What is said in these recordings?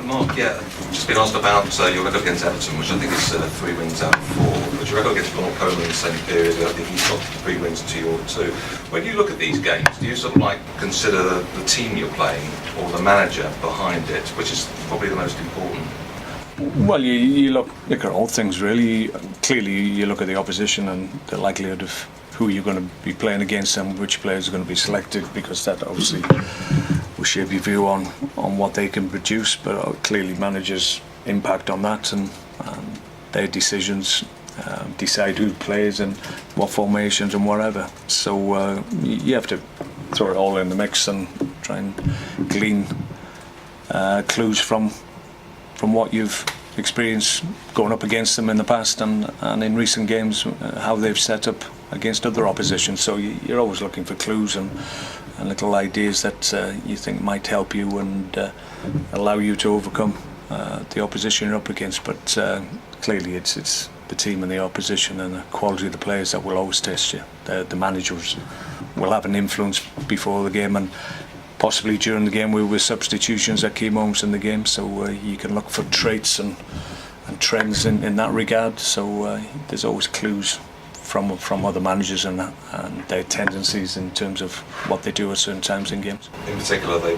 Mark, yeah, just been asked about your record against Everton, which I think is 3 wins out of 4. But your record against Koeman in the same period, I think he's got 3 wins to your 2. When you look at these games, do you sort of like consider the team you're playing or the manager behind it, which is probably the most important? Well, you look at all things really. Clearly, you look at the opposition and the likelihood of who you're going to be playing against and which players are going to be selected, because that obviously will shape your view on what they can produce. But clearly, managers impact on that, and their decisions decide who plays and what formations and whatever. So you have to throw it all in the mix and try and glean clues from what you've experienced going up against them in the past and in recent games, how they've set up against other opposition. So you're always looking for clues and little ideas that you think might help you and allow you to overcome the opposition you're up against. But clearly it's the team and the opposition and the quality of the players that will always test you. The managers will have an influence before the game and possibly during the game with substitutions at key moments in the game, so you can look for traits and trends in that regard. So there's always clues from other managers and their tendencies in terms of what they do at certain times in games. In particular, they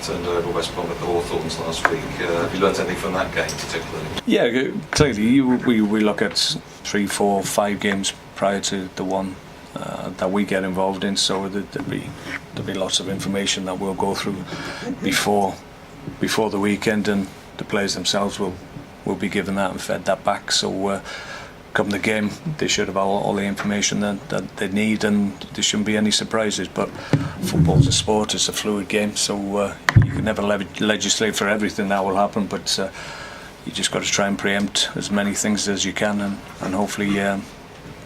turned over West Brom at the Hawthorns last week. Have you learnt anything from that game particularly? Yeah, clearly we look at 3, 4, 5 games prior to the one that we get involved in, so there'll be lots of information that we'll go through before the weekend, and the players themselves will be given that and fed that back. So come the game, they should have all the information that they need, and there shouldn't be any surprises. But football's a sport, it's a fluid game, so you can never legislate for everything that will happen, but you just got to try and preempt as many things as you can, and hopefully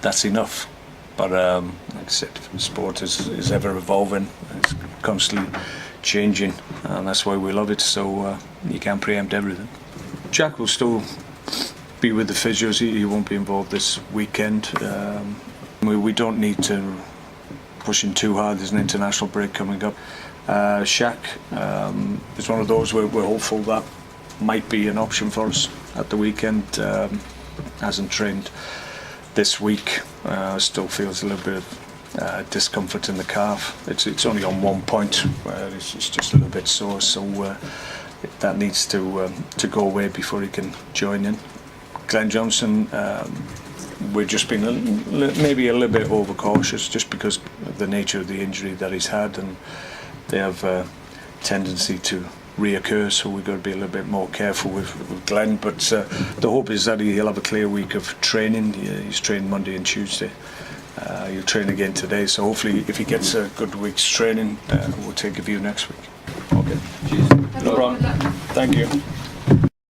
that's enough. But like I said, sport is ever evolving, it's constantly changing, and that's why we love it. So you can't preempt everything. Jack will still be with the physios. He won't be involved this weekend. We don't need to push him too hard. There's an international break coming up. Shaq is one of those where we're hopeful that might be an option for us at the weekend. Hasn't trained this week, still feels a little bit of discomfort in the calf. It's only on one point where it's just a little bit sore, so that needs to go away before he can join in. Glenn Johnson, we're just being maybe a little bit overcautious just because of the nature of the injury that he's had, and they have a tendency to reoccur, so we've got to be a little bit more careful with Glenn. But the hope is that he'll have a clear week of training. He's trained Monday and Tuesday. He'll train again today, so hopefully if he gets a good week's training, we'll take a view next week. Okay. Cheers. No problem. Thank you.